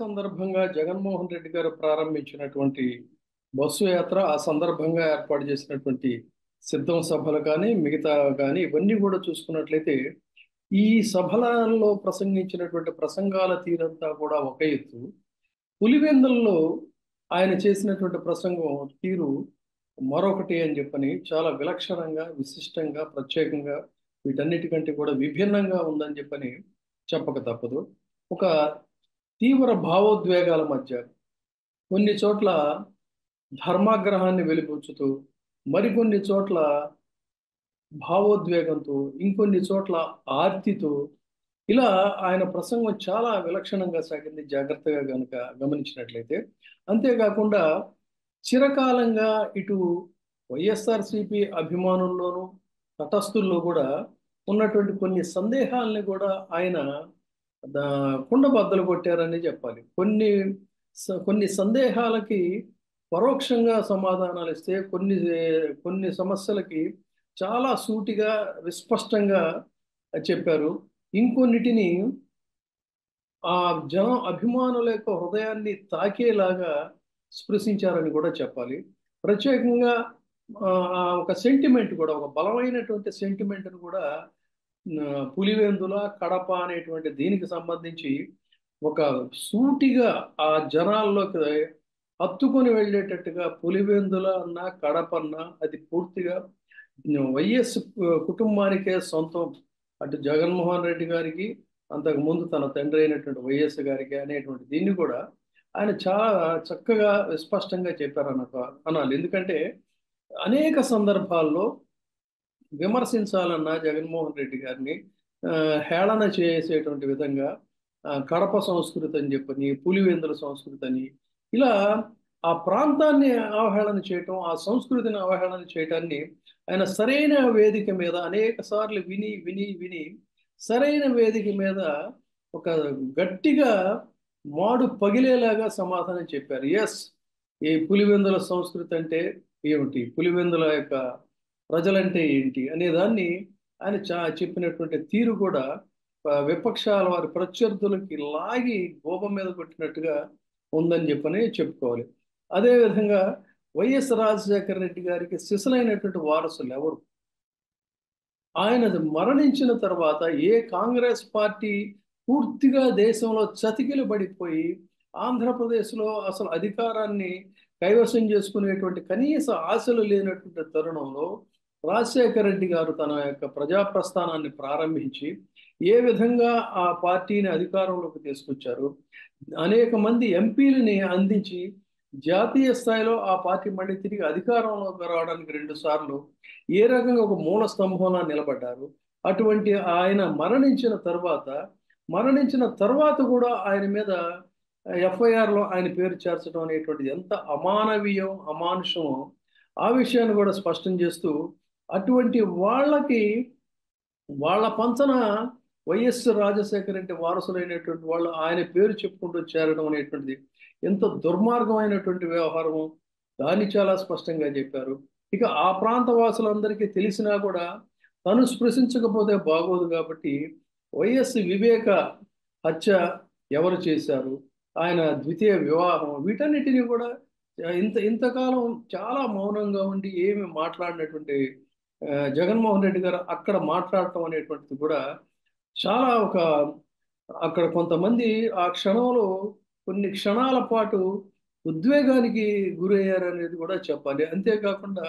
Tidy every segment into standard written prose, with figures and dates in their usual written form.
సందర్భంగా జగన్మోహన్ రెడ్డి గారు ప్రారంభించినటువంటి బస్సు యాత్ర, ఆ సందర్భంగా ఏర్పాటు చేసినటువంటి సిద్ధం సభలు కానీ, మిగతా కానీ ఇవన్నీ కూడా చూసుకున్నట్లయితే ఈ సభలలో ప్రసంగించినటువంటి ప్రసంగాల తీరంతా కూడా ఒక ఎత్తు. పులివెందుల్లో ఆయన చేసినటువంటి ప్రసంగం తీరు మరొకటి అని చెప్పని చాలా విలక్షణంగా, విశిష్టంగా, ప్రత్యేకంగా వీటన్నిటికంటే కూడా విభిన్నంగా ఉందని చెప్పని చెప్పక తప్పదు. ఒక తీవ్ర భావోద్వేగాల మధ్య కొన్ని చోట్ల ధర్మాగ్రహాన్ని వెలిబుచ్చుతూ, మరికొన్ని చోట్ల భావోద్వేగంతో, ఇంకొన్ని చోట్ల ఆర్తితో, ఇలా ఆయన ప్రసంగం చాలా విలక్షణంగా సాగింది జాగ్రత్తగా గనుక గమనించినట్లయితే. అంతేకాకుండా చిరకాలంగా ఇటు వైఎస్ఆర్సిపి అభిమానుల్లోనూ, తటస్థుల్లో కూడా ఉన్నటువంటి కొన్ని సందేహాలని కూడా ఆయన కుండబద్దలు కొట్టారని చెప్పాలి. కొన్ని సందేహాలకి పరోక్షంగా సమాధానాలు ఇస్తే, కొన్ని సమస్యలకి చాలా సూటిగా, విస్పష్టంగా చెప్పారు. ఇంకొన్నిటిని ఆ అభిమానుల యొక్క హృదయాన్ని తాకేలాగా స్పృశించారని కూడా చెప్పాలి. ప్రత్యేకంగా ఒక సెంటిమెంట్ కూడా, ఒక బలమైనటువంటి సెంటిమెంట్ను కూడా పులివెందుల, కడప అనేటువంటి దీనికి సంబంధించి ఒక సూటిగా ఆ జనాల్లోకి హత్తుకొని వెళ్ళేటట్టుగా పులివెందుల అన్న, కడప అన్న అది పూర్తిగా వైఎస్ కుటుంబానికే సొంతం. అటు జగన్మోహన్ రెడ్డి గారికి, అంతకు ముందు తన తండ్రి అయినటువంటి వైఎస్ గారికి అనేటువంటి దీన్ని కూడా ఆయన చాలా చక్కగా విస్పష్టంగా అనాలి. ఎందుకంటే అనేక సందర్భాల్లో విమర్శించాలన్న జగన్మోహన్ రెడ్డి గారిని హేళన చేసేటువంటి విధంగా కడప సంస్కృతి అని చెప్పని, పులివెందుల సంస్కృతి అని, ఇలా ఆ ప్రాంతాన్ని అవహేళన చేయటం, ఆ సంస్కృతిని అవహేళన చేయటాన్ని ఆయన సరైన వేదిక మీద అనేక సార్లు విని విని విని సరైన వేదిక మీద ఒక గట్టిగా మాడు పగిలేలాగా సమాధానం చెప్పారు. ఎస్, ఈ పులివెందుల సంస్కృతి అంటే ఏమిటి, పులివెందుల యొక్క ప్రజలంటే ఏంటి అనే దాన్ని ఆయన చెప్పినటువంటి తీరు కూడా విపక్షాల వారి ప్రత్యర్థులకి లాగి గోపం మీద కొట్టినట్టుగా ఉందని చెప్పని చెప్పుకోవాలి. అదేవిధంగా వైఎస్ రాజశేఖర రెడ్డి గారికి సిసలైనటువంటి వారసులు ఎవరు? ఆయన మరణించిన తర్వాత ఏ కాంగ్రెస్ పార్టీ పూర్తిగా దేశంలో చతికిలు పడిపోయి ఆంధ్రప్రదేశ్లో అసలు అధికారాన్ని కైవసం చేసుకునేటువంటి కనీస ఆశలు లేనటువంటి తరుణంలో రాజశేఖర రెడ్డి గారు తన యొక్క ప్రజాప్రస్థానాన్ని ప్రారంభించి ఏ విధంగా ఆ పార్టీని అధికారంలోకి తీసుకొచ్చారు, అనేక మంది ఎంపీలని అందించి జాతీయ స్థాయిలో ఆ పార్టీ మళ్ళీ తిరిగి అధికారంలోకి రావడానికి 2 సార్లు ఏ రకంగా ఒక మూల స్తంభంలా నిలబడ్డారు. అటువంటి ఆయన మరణించిన తర్వాత కూడా ఆయన మీద ఎఫ్ఐఆర్లో ఆయన పేరు చేర్చడం అనేటువంటిది ఎంత అమానవీయం, అమానుషమో ఆ విషయాన్ని కూడా స్పష్టం చేస్తూ, అటువంటి వాళ్ళ పంచన వైఎస్ రాజశేఖర రెడ్డి వారసులైనటువంటి వాళ్ళు ఆయన పేరు చెప్పుకుంటూ చేరడం అనేటువంటిది ఎంత దుర్మార్గమైనటువంటి వ్యవహారము, దాన్ని చాలా స్పష్టంగా చెప్పారు. ఇక ఆ ప్రాంత వాసులందరికీ తెలిసినా కూడా తను స్పృశించకపోతే బాగోదు కాబట్టి వైఎస్ వివేక హత్య ఎవరు చేశారు, ఆయన ద్వితీయ వివాహం, వీటన్నిటిని కూడా ఇంతకాలం చాలా మౌనంగా ఉండి ఏమి మాట్లాడినటువంటి జగన్మోహన్ రెడ్డి గారు అక్కడ మాట్లాడటం అనేటువంటిది కూడా చాలా అక్కడ కొంతమంది ఆ క్షణంలో కొన్ని క్షణాల పాటు ఉద్వేగానికి గురయ్యారనేది కూడా చెప్పాలి. అంతేకాకుండా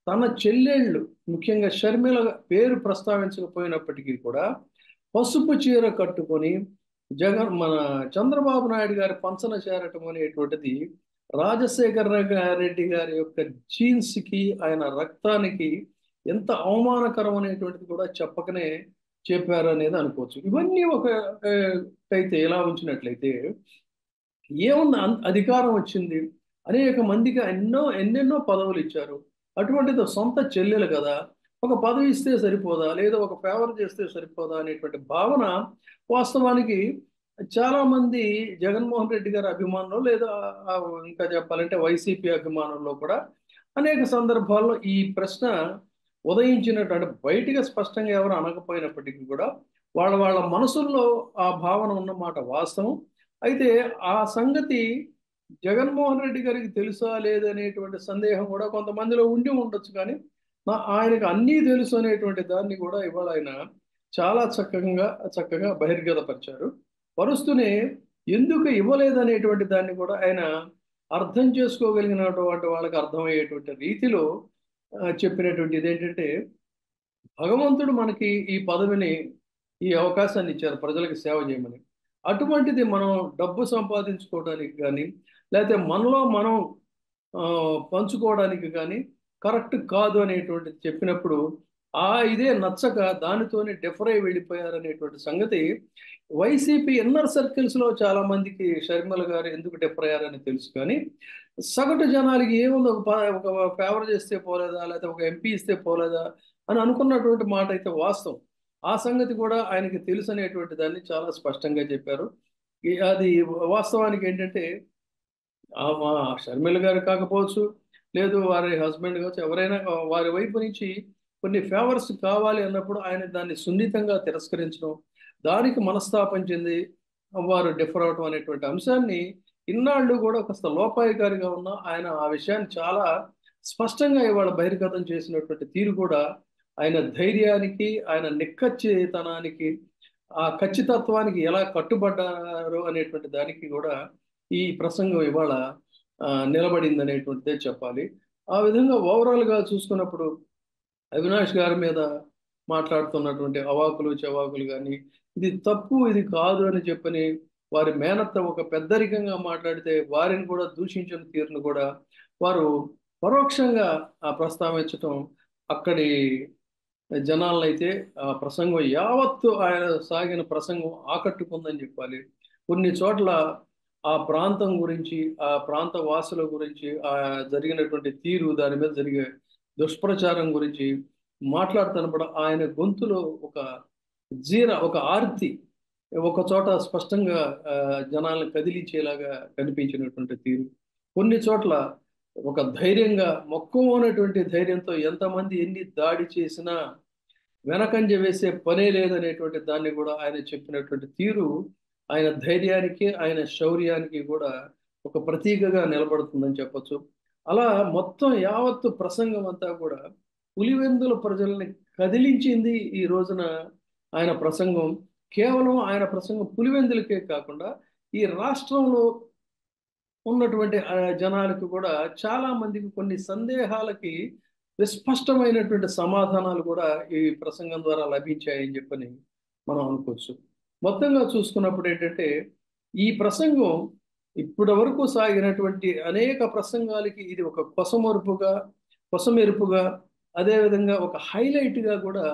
తన చెల్లెళ్ళు, ముఖ్యంగా షర్మిల పేరు ప్రస్తావించకపోయినప్పటికీ కూడా పసుపు చీర కట్టుకొని మన చంద్రబాబు నాయుడు గారి పంచన చేరటం అనేటువంటిది రాజశేఖర రెడ్డి గారి యొక్క జీన్స్కి, ఆయన రక్తానికి ఎంత అవమానకరం అనేటువంటిది కూడా చెప్పకనే చెప్పారు అనేది అనుకోవచ్చు. ఇవన్నీ అయితే ఎలా ఉంచినట్లయితే ఏముంది, అధికారం వచ్చింది, అనేక మందికి ఎన్నెన్నో పదవులు ఇచ్చారు. అటువంటిది సొంత చెల్లెలు కదా, ఒక పదవి ఇస్తే సరిపోదా, లేదా ఒక ఫేవర్ చేస్తే సరిపోదా అనేటువంటి భావన వాస్తవానికి చాలామంది జగన్మోహన్ రెడ్డి గారి అభిమానులు, లేదా ఇంకా చెప్పాలంటే వైసీపీ అభిమానుల్లో కూడా అనేక సందర్భాల్లో ఈ ప్రశ్న ఉదయించినటువంటి, బయటిగా స్పష్టంగా ఎవరు అనకపోయినప్పటికీ కూడా వాళ్ళ మనసుల్లో ఆ భావన ఉన్నమాట వాస్తవం. అయితే ఆ సంగతి జగన్మోహన్ రెడ్డి గారికి తెలుసా లేదనేటువంటి సందేహం కూడా కొంతమందిలో ఉండి ఉండొచ్చు. కానీ ఆయనకు అన్నీ తెలుసు అనేటువంటి దాన్ని కూడా ఇవాళ ఆయన చాలా చక్కగా బహిర్గతపరిచారు. పరుస్తూనే ఎందుకు ఇవ్వలేదనేటువంటి దాన్ని కూడా ఆయన అర్థం చేసుకోగలిగినటువంటి వాళ్ళకి అర్థమయ్యేటువంటి రీతిలో చెప్పినటువంటి ఇదేంటంటే, భగవంతుడు మనకి ఈ పదవిని, ఈ అవకాశాన్ని ఇచ్చారు ప్రజలకు సేవ చేయమని. అటువంటిది మనం డబ్బు సంపాదించుకోవడానికి కానీ, లేకపోతే మనలో మనం పంచుకోవడానికి కానీ కరెక్ట్ కాదు అనేటువంటిది చెప్పినప్పుడు, ఇదే నచ్చక దానితోనే డిఫర్ అయి వెళ్ళిపోయారనేటువంటి సంగతి వైసీపీ ఇన్నర్ సర్కిల్స్లో చాలా మందికి షర్మిల గారు ఎందుకు డిఫర్ అయ్యారని తెలుసు. కానీ సగటు జనాలకి ఏముంది, ఒక ఫేవర్ చేస్తే పోలేదా, లేకపోతే ఒక ఎంపీ ఇస్తే పోలేదా అని అనుకున్నటువంటి మాట అయితే వాస్తవం. ఆ సంగతి కూడా ఆయనకి తెలుసు అనేటువంటి దాన్ని చాలా స్పష్టంగా చెప్పారు. అది వాస్తవానికి ఏంటంటే, మా షర్మిల గారు కాకపోవచ్చు, లేదు వారి హస్బెండ్ కావచ్చు, ఎవరైనా వారి వైపు నుంచి కొన్ని ఫేవర్స్ కావాలి అన్నప్పుడు ఆయన దాన్ని సున్నితంగా తిరస్కరించడం, దానికి మనస్తాపం చెంది వారు డిఫర్ అవటం అనేటువంటి అంశాన్ని ఇన్నాళ్ళు కూడా కాస్త లోపాయికారిగా ఉన్న ఆయన ఆ విషయాన్ని చాలా స్పష్టంగా ఇవాళ బహిర్గతం చేసినటువంటి తీరు కూడా ఆయన ధైర్యానికి, ఆయన నిక్కచ్చితనానికి, ఆ ఖచ్చితత్వానికి ఎలా కట్టుబడ్డారు అనేటువంటి దానికి కూడా ఈ ప్రసంగం ఇవాళ నిలబడింది అనేటువంటిదే చెప్పాలి. ఆ విధంగా ఓవరాల్గా చూసుకున్నప్పుడు అవినాష్ గారి మీద మాట్లాడుతున్నటువంటి అవాకులు చెవాకులు కానీ, ఇది తప్పు ఇది కాదు అని చెప్పని వారి మేనత్త ఒక పెద్దరికంగా మాట్లాడితే వారిని కూడా దూషించిన తీరును కూడా వారు పరోక్షంగా ప్రస్తావించటం అక్కడి జనాలనైతే ఆ ప్రసంగం యావత్తు ఆయన సాగిన ప్రసంగం ఆకట్టుకుందని చెప్పాలి. కొన్ని చోట్ల ఆ ప్రాంతం గురించి, ఆ ప్రాంత వాసుల గురించి, జరిగినటువంటి తీరు, దాని మీద జరిగే దుష్ప్రచారం గురించి మాట్లాడుతున్నప్పుడు ఆయన గొంతులో ఒక ఆర్తి ఒక చోట స్పష్టంగా జనాలను కదిలించేలాగా కనిపించినటువంటి తీరు. కొన్ని చోట్ల ఒక ధైర్యంగా, మొక్కమోనటువంటి ధైర్యంతో ఎంతమంది ఎన్ని దాడి చేసినా వెనకంజ వేసే పనే లేదనేటువంటి దాన్ని కూడా ఆయన చెప్పినటువంటి తీరు ఆయన ధైర్యానికి, ఆయన శౌర్యానికి కూడా ఒక ప్రతీకగా నిలబడుతుందని చెప్పొచ్చు. అలా మొత్తం యావత్తు ప్రసంగం అంతా కూడా పులివెందుల ప్రజల్ని కదిలించింది ఈ రోజున ఆయన ప్రసంగం. కేవలం ఆయన ప్రసంగం పులివెందులకే కాకుండా ఈ రాష్ట్రంలో ఉన్నటువంటి జనాలకు కూడా చాలా మందికి కొన్ని సందేహాలకి విస్పష్టమైనటువంటి సమాధానాలు కూడా ఈ ప్రసంగం ద్వారా లభించాయని చెప్పని మనం అనుకోవచ్చు. మొత్తంగా చూసుకున్నప్పుడు ఏంటంటే, ఈ ప్రసంగం ఇప్పటి వరకు సాగినటువంటి అనేక ప్రసంగాలకి ఇది ఒక కొసమెరుపుగా, అదేవిధంగా ఒక హైలైట్గా కూడా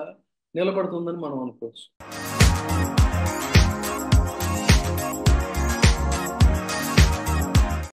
నిలబడుతుందని మనం అనుకోవచ్చు.